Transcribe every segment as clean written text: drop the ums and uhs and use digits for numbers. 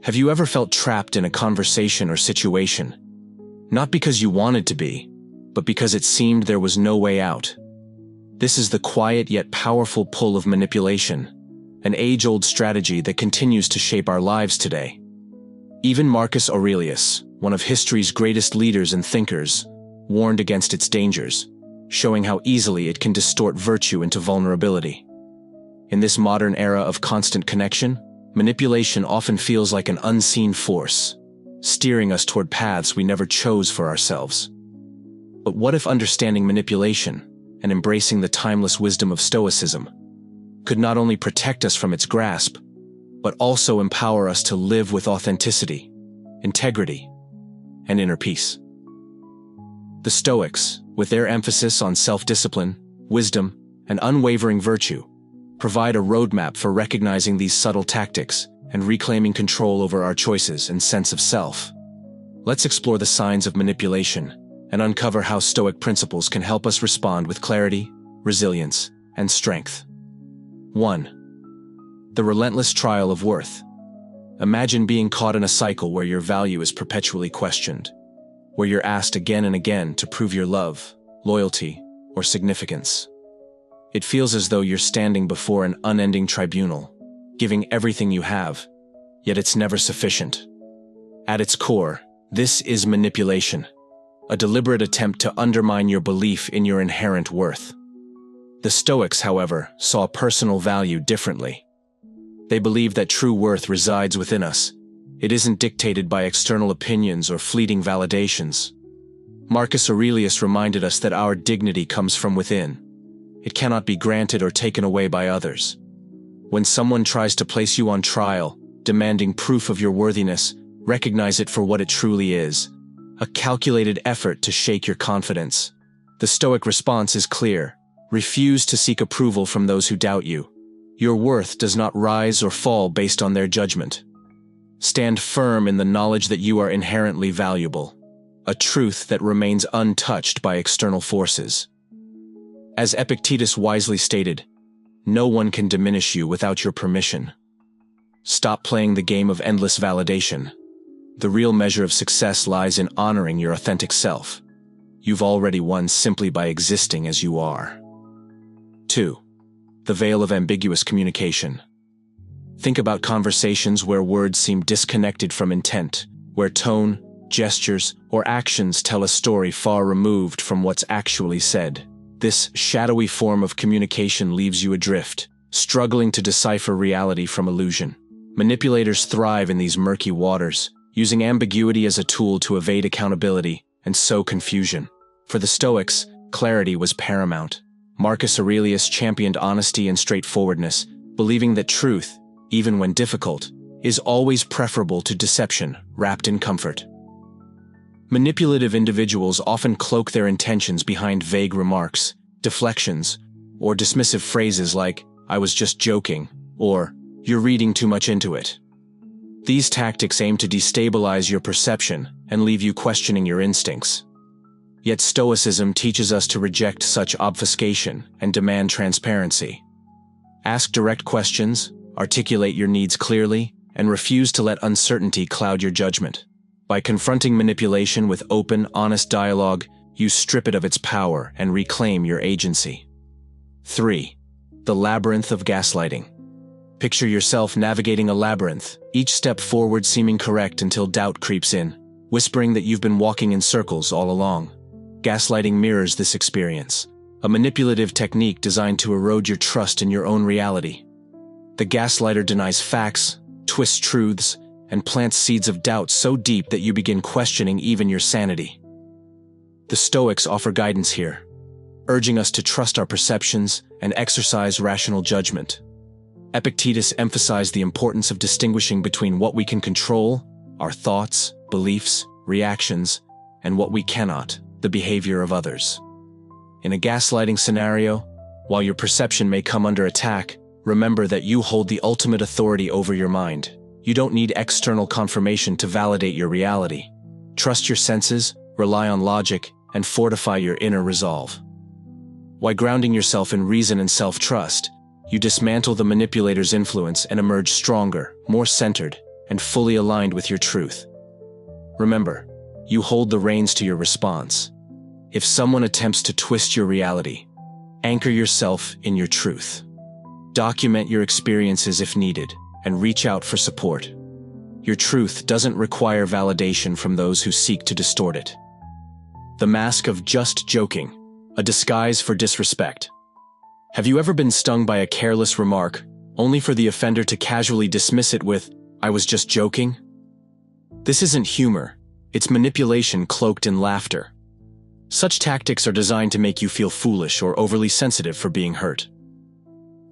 Have you ever felt trapped in a conversation or situation? Not because you wanted to be, but because it seemed there was no way out. This is the quiet yet powerful pull of manipulation, an age-old strategy that continues to shape our lives today. Even Marcus Aurelius, one of history's greatest leaders and thinkers, warned against its dangers, showing how easily it can distort virtue into vulnerability. In this modern era of constant connection, manipulation often feels like an unseen force, steering us toward paths we never chose for ourselves. But what if understanding manipulation and embracing the timeless wisdom of Stoicism could not only protect us from its grasp, but also empower us to live with authenticity, integrity, and inner peace? The Stoics, with their emphasis on self-discipline, wisdom, and unwavering virtue, provide a roadmap for recognizing these subtle tactics and reclaiming control over our choices and sense of self. Let's explore the signs of manipulation and uncover how Stoic principles can help us respond with clarity, resilience, and strength. 1. The relentless trial of worth. Imagine being caught in a cycle where your value is perpetually questioned, where you're asked again and again to prove your love, loyalty, or significance. It feels as though you're standing before an unending tribunal, giving everything you have, yet it's never sufficient. At its core, this is manipulation, a deliberate attempt to undermine your belief in your inherent worth. The Stoics, however, saw personal value differently. They believed that true worth resides within us. It isn't dictated by external opinions or fleeting validations. Marcus Aurelius reminded us that our dignity comes from within. It cannot be granted or taken away by others. When someone tries to place you on trial, demanding proof of your worthiness, recognize it for what it truly is: a calculated effort to shake your confidence. The Stoic response is clear: refuse to seek approval from those who doubt you. Your worth does not rise or fall based on their judgment. Stand firm in the knowledge that you are inherently valuable, a truth that remains untouched by external forces. As Epictetus wisely stated, no one can diminish you without your permission. Stop playing the game of endless validation. The real measure of success lies in honoring your authentic self. You've already won simply by existing as you are. 2. The veil of ambiguous communication. Think about conversations where words seem disconnected from intent, where tone, gestures, or actions tell a story far removed from what's actually said. This shadowy form of communication leaves you adrift, struggling to decipher reality from illusion. Manipulators thrive in these murky waters, using ambiguity as a tool to evade accountability and sow confusion. For the Stoics, clarity was paramount. Marcus Aurelius championed honesty and straightforwardness, believing that truth, even when difficult, is always preferable to deception wrapped in comfort. Manipulative individuals often cloak their intentions behind vague remarks, deflections, or dismissive phrases like, "I was just joking," or "you're reading too much into it." These tactics aim to destabilize your perception and leave you questioning your instincts. Yet Stoicism teaches us to reject such obfuscation and demand transparency. Ask direct questions, articulate your needs clearly, and refuse to let uncertainty cloud your judgment. By confronting manipulation with open, honest dialogue, you strip it of its power and reclaim your agency. 3. The labyrinth of gaslighting. Picture yourself navigating a labyrinth, each step forward seeming correct until doubt creeps in, whispering that you've been walking in circles all along. Gaslighting mirrors this experience, a manipulative technique designed to erode your trust in your own reality. The gaslighter denies facts, twists truths, and plants seeds of doubt so deep that you begin questioning even your sanity. The Stoics offer guidance here, urging us to trust our perceptions and exercise rational judgment. Epictetus emphasized the importance of distinguishing between what we can control, our thoughts, beliefs, reactions, and what we cannot, the behavior of others. In a gaslighting scenario, while your perception may come under attack, remember that you hold the ultimate authority over your mind. You don't need external confirmation to validate your reality. Trust your senses, rely on logic, and fortify your inner resolve. While grounding yourself in reason and self-trust, you dismantle the manipulator's influence and emerge stronger, more centered, and fully aligned with your truth. Remember, you hold the reins to your response. If someone attempts to twist your reality, anchor yourself in your truth. Document your experiences if needed, and reach out for support. Your truth doesn't require validation from those who seek to distort it. The mask of just joking, a disguise for disrespect. Have you ever been stung by a careless remark, only for the offender to casually dismiss it with, "I was just joking"? This isn't humor, it's manipulation cloaked in laughter. Such tactics are designed to make you feel foolish or overly sensitive for being hurt.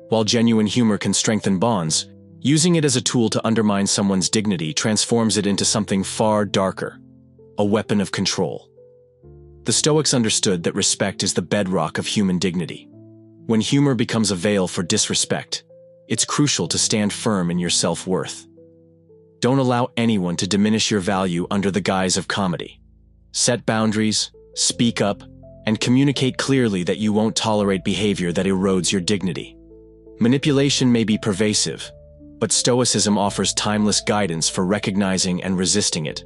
While genuine humor can strengthen bonds, using it as a tool to undermine someone's dignity transforms it into something far darker, a weapon of control. The Stoics understood that respect is the bedrock of human dignity. When humor becomes a veil for disrespect, it's crucial to stand firm in your self-worth. Don't allow anyone to diminish your value under the guise of comedy. Set boundaries, speak up, and communicate clearly that you won't tolerate behavior that erodes your dignity. Manipulation may be pervasive, but Stoicism offers timeless guidance for recognizing and resisting it.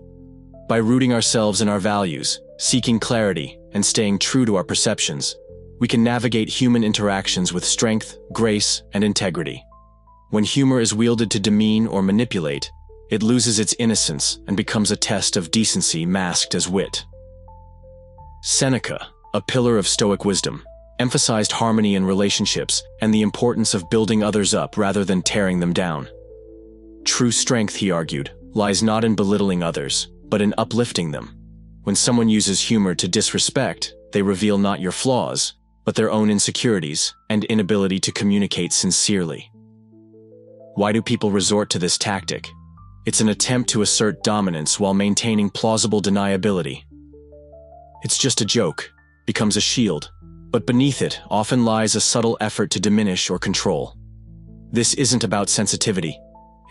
By rooting ourselves in our values, seeking clarity, and staying true to our perceptions, we can navigate human interactions with strength, grace, and integrity. When humor is wielded to demean or manipulate, it loses its innocence and becomes a test of decency masked as wit. Seneca, a pillar of Stoic wisdom, emphasized harmony in relationships and the importance of building others up rather than tearing them down. True strength, he argued, lies not in belittling others, but in uplifting them. When someone uses humor to disrespect, they reveal not your flaws, but their own insecurities and inability to communicate sincerely. Why do people resort to this tactic? It's an attempt to assert dominance while maintaining plausible deniability. "It's just a joke" becomes a shield, but beneath it often lies a subtle effort to diminish or control. This isn't about sensitivity.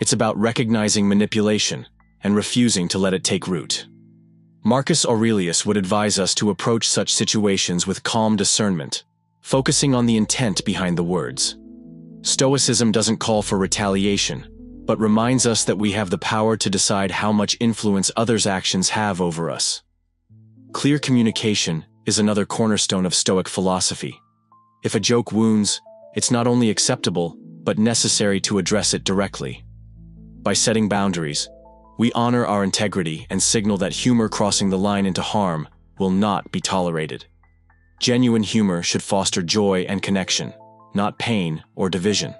It's about recognizing manipulation and refusing to let it take root. Marcus Aurelius would advise us to approach such situations with calm discernment, focusing on the intent behind the words. Stoicism doesn't call for retaliation, but reminds us that we have the power to decide how much influence others' actions have over us. Clear communication is another cornerstone of Stoic philosophy. If a joke wounds, it's not only acceptable, but necessary to address it directly. By setting boundaries, we honor our integrity and signal that humor crossing the line into harm will not be tolerated. Genuine humor should foster joy and connection, not pain or division.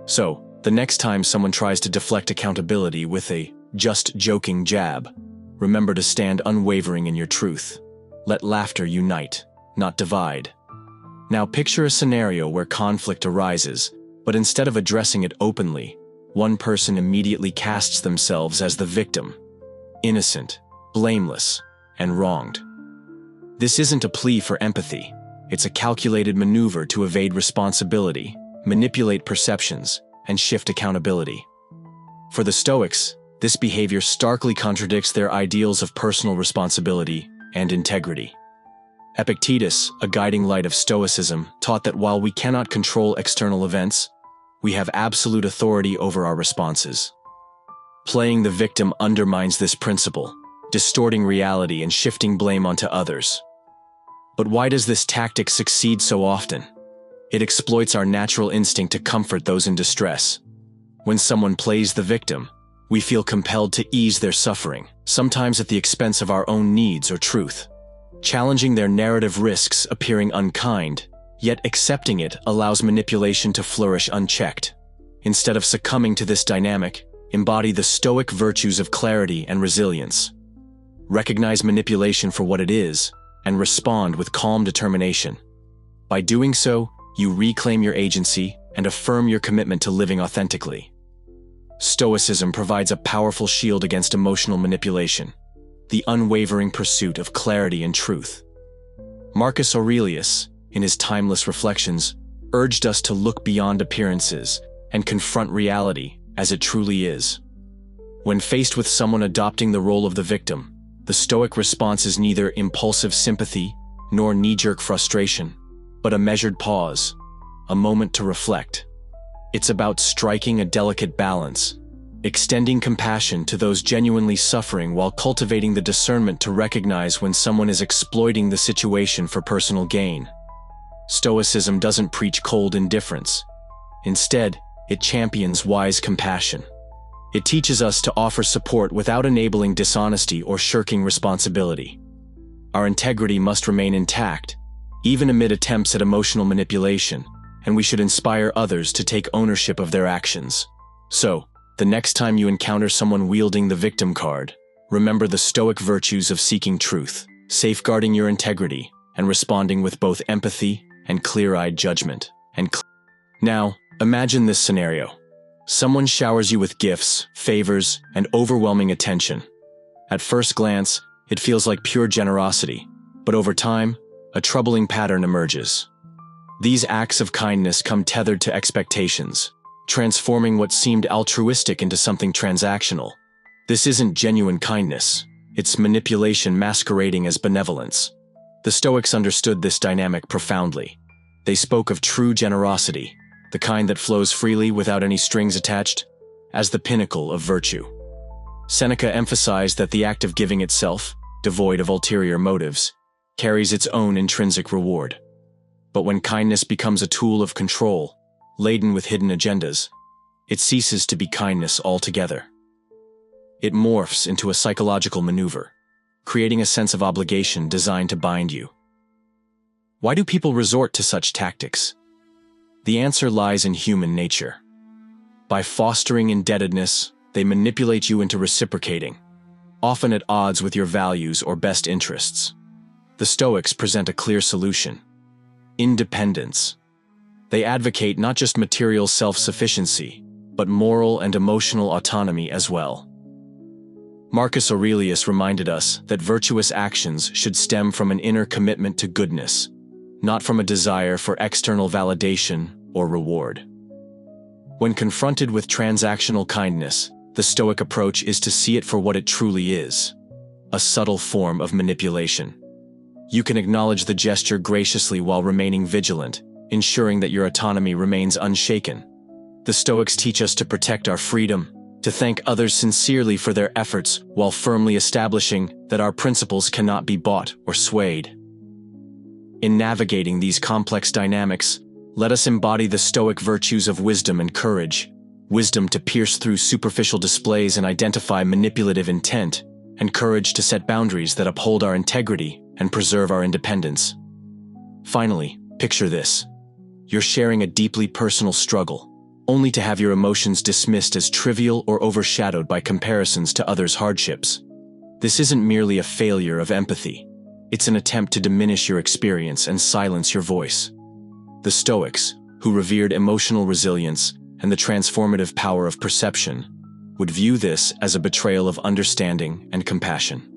So, the next time someone tries to deflect accountability with a "just joking" jab, remember to stand unwavering in your truth. Let laughter unite, not divide. Now picture a scenario where conflict arises, but instead of addressing it openly, one person immediately casts themselves as the victim, innocent, blameless, and wronged. This isn't a plea for empathy. It's a calculated maneuver to evade responsibility, manipulate perceptions, and shift accountability. For the Stoics, this behavior starkly contradicts their ideals of personal responsibility and integrity. Epictetus, a guiding light of Stoicism, taught that while we cannot control external events, we have absolute authority over our responses. Playing the victim undermines this principle, distorting reality and shifting blame onto others. But why does this tactic succeed so often? It exploits our natural instinct to comfort those in distress. When someone plays the victim, we feel compelled to ease their suffering, sometimes at the expense of our own needs or truth. Challenging their narrative risks appearing unkind, yet accepting it allows manipulation to flourish unchecked. Instead of succumbing to this dynamic, embody the Stoic virtues of clarity and resilience. Recognize manipulation for what it is, and respond with calm determination. By doing so, you reclaim your agency and affirm your commitment to living authentically. Stoicism provides a powerful shield against emotional manipulation, the unwavering pursuit of clarity and truth. Marcus Aurelius, in his timeless reflections, urged us to look beyond appearances and confront reality as it truly is. When faced with someone adopting the role of the victim, the Stoic response is neither impulsive sympathy nor knee-jerk frustration, but a measured pause, a moment to reflect. It's about striking a delicate balance, extending compassion to those genuinely suffering while cultivating the discernment to recognize when someone is exploiting the situation for personal gain. Stoicism doesn't preach cold indifference. Instead, it champions wise compassion. It teaches us to offer support without enabling dishonesty or shirking responsibility. Our integrity must remain intact, even amid attempts at emotional manipulation, and we should inspire others to take ownership of their actions. So, the next time you encounter someone wielding the victim card, remember the Stoic virtues of seeking truth, safeguarding your integrity, and responding with both empathy and clear-eyed judgment. Now, imagine this scenario. Someone showers you with gifts, favors, and overwhelming attention. At first glance, it feels like pure generosity, but over time, a troubling pattern emerges. These acts of kindness come tethered to expectations, transforming what seemed altruistic into something transactional. This isn't genuine kindness, it's manipulation masquerading as benevolence. The Stoics understood this dynamic profoundly. They spoke of true generosity, the kind that flows freely without any strings attached, as the pinnacle of virtue. Seneca emphasized that the act of giving itself, devoid of ulterior motives, carries its own intrinsic reward. But when kindness becomes a tool of control, laden with hidden agendas, it ceases to be kindness altogether. It morphs into a psychological maneuver, creating a sense of obligation designed to bind you. Why do people resort to such tactics? The answer lies in human nature. By fostering indebtedness, they manipulate you into reciprocating, often at odds with your values or best interests. The Stoics present a clear solution: independence. They advocate not just material self-sufficiency, but moral and emotional autonomy as well. Marcus Aurelius reminded us that virtuous actions should stem from an inner commitment to goodness, not from a desire for external validation or reward. When confronted with transactional kindness, the Stoic approach is to see it for what it truly is: a subtle form of manipulation. You can acknowledge the gesture graciously while remaining vigilant, ensuring that your autonomy remains unshaken. The Stoics teach us to protect our freedom, to thank others sincerely for their efforts while firmly establishing that our principles cannot be bought or swayed. In navigating these complex dynamics, let us embody the Stoic virtues of wisdom and courage: wisdom to pierce through superficial displays and identify manipulative intent, and courage to set boundaries that uphold our integrity and preserve our independence. Finally, picture this. You're sharing a deeply personal struggle, only to have your emotions dismissed as trivial or overshadowed by comparisons to others' hardships. This isn't merely a failure of empathy. It's an attempt to diminish your experience and silence your voice. The Stoics, who revered emotional resilience and the transformative power of perception, would view this as a betrayal of understanding and compassion.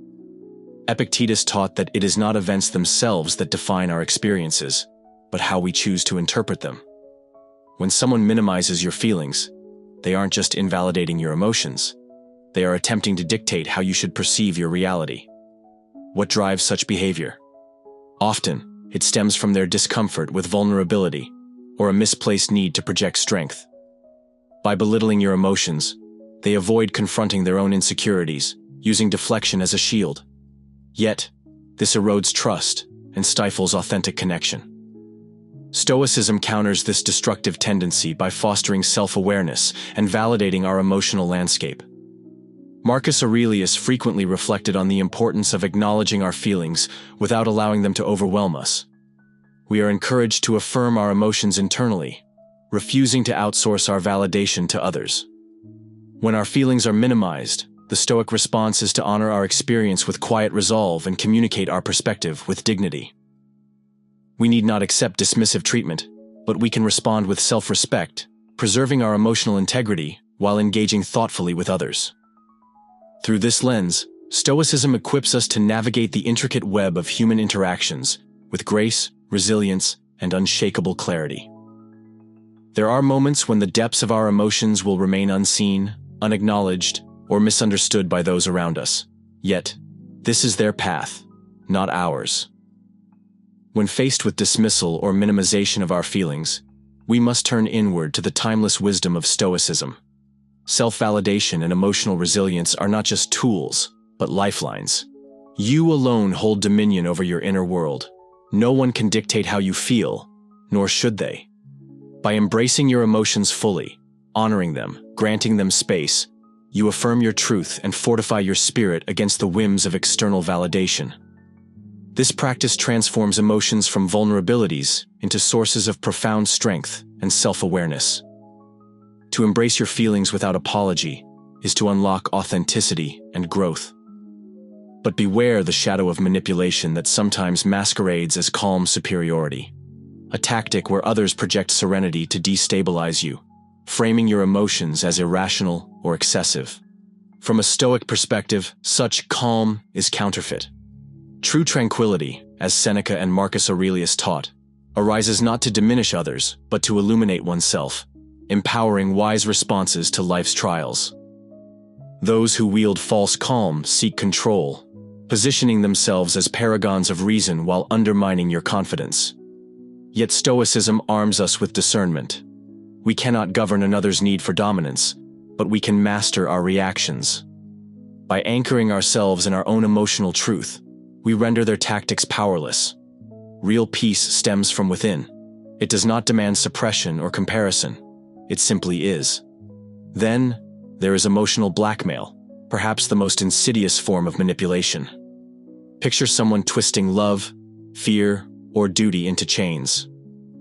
Epictetus taught that it is not events themselves that define our experiences, but how we choose to interpret them. When someone minimizes your feelings, they aren't just invalidating your emotions, they are attempting to dictate how you should perceive your reality. What drives such behavior? Often, it stems from their discomfort with vulnerability or a misplaced need to project strength. By belittling your emotions, they avoid confronting their own insecurities, using deflection as a shield. Yet, this erodes trust and stifles authentic connection. Stoicism counters this destructive tendency by fostering self-awareness and validating our emotional landscape. Marcus Aurelius frequently reflected on the importance of acknowledging our feelings without allowing them to overwhelm us. We are encouraged to affirm our emotions internally, refusing to outsource our validation to others. When our feelings are minimized, the Stoic response is to honor our experience with quiet resolve and communicate our perspective with dignity. We need not accept dismissive treatment, but we can respond with self-respect, preserving our emotional integrity while engaging thoughtfully with others. Through this lens, Stoicism equips us to navigate the intricate web of human interactions with grace, resilience, and unshakable clarity. There are moments when the depths of our emotions will remain unseen, unacknowledged, or misunderstood by those around us. Yet, this is their path, not ours. When faced with dismissal or minimization of our feelings, we must turn inward to the timeless wisdom of Stoicism. self-validation, and emotional resilience are not just tools, but lifelines. You alone hold dominion over your inner world. No one can dictate how you feel, nor should they. By embracing your emotions fully, honoring them, granting them space, you affirm your truth and fortify your spirit against the whims of external validation. This practice transforms emotions from vulnerabilities into sources of profound strength and self-awareness. To embrace your feelings without apology is to unlock authenticity and growth. But beware the shadow of manipulation that sometimes masquerades as calm superiority, a tactic where others project serenity to destabilize you, framing your emotions as irrational or excessive. From a Stoic perspective, such calm is counterfeit. True tranquility, as Seneca and Marcus Aurelius taught, arises not to diminish others, but to illuminate oneself, empowering wise responses to life's trials. Those who wield false calm seek control, positioning themselves as paragons of reason while undermining your confidence. Yet Stoicism arms us with discernment. We cannot govern another's need for dominance, but we can master our reactions. By anchoring ourselves in our own emotional truth, we render their tactics powerless. Real peace stems from within. It does not demand suppression or comparison. It simply is. Then, there is emotional blackmail, perhaps the most insidious form of manipulation. Picture someone twisting love, fear, or duty into chains,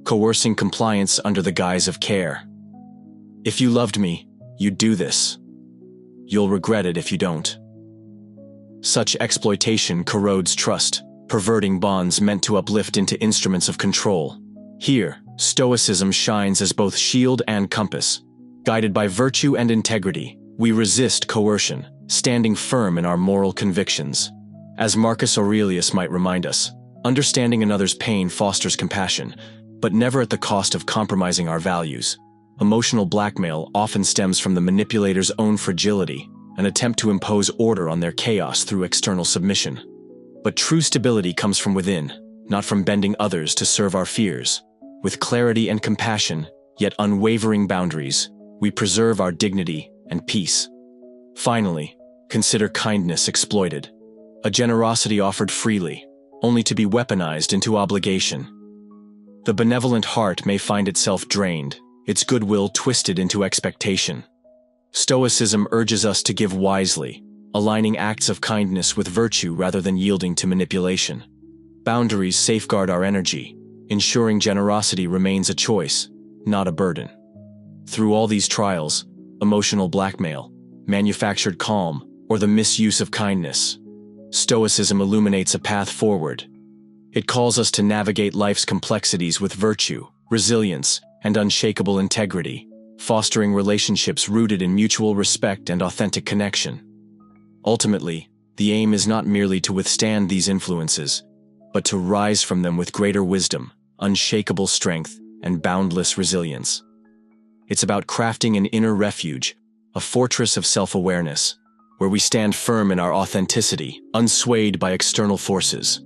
coercing compliance under the guise of care. If you loved me, you'd do this. You'll regret it if you don't. Such exploitation corrodes trust, perverting bonds meant to uplift into instruments of control. Here, Stoicism shines as both shield and compass. Guided by virtue and integrity, we resist coercion, standing firm in our moral convictions. As Marcus Aurelius might remind us, understanding another's pain fosters compassion, but never at the cost of compromising our values. Emotional blackmail often stems from the manipulator's own fragility, an attempt to impose order on their chaos through external submission. But true stability comes from within, not from bending others to serve our fears. With clarity and compassion, yet unwavering boundaries, we preserve our dignity and peace. Finally, consider kindness exploited. A generosity offered freely, only to be weaponized into obligation. The benevolent heart may find itself drained, its goodwill twisted into expectation. Stoicism urges us to give wisely, aligning acts of kindness with virtue rather than yielding to manipulation. Boundaries safeguard our energy, ensuring generosity remains a choice, not a burden. Through all these trials, emotional blackmail, manufactured calm, or the misuse of kindness, Stoicism illuminates a path forward. It calls us to navigate life's complexities with virtue, resilience, and unshakable integrity, fostering relationships rooted in mutual respect and authentic connection. Ultimately, the aim is not merely to withstand these influences, but to rise from them with greater wisdom, unshakable strength, and boundless resilience. It's about crafting an inner refuge, a fortress of self-awareness, where we stand firm in our authenticity, unswayed by external forces.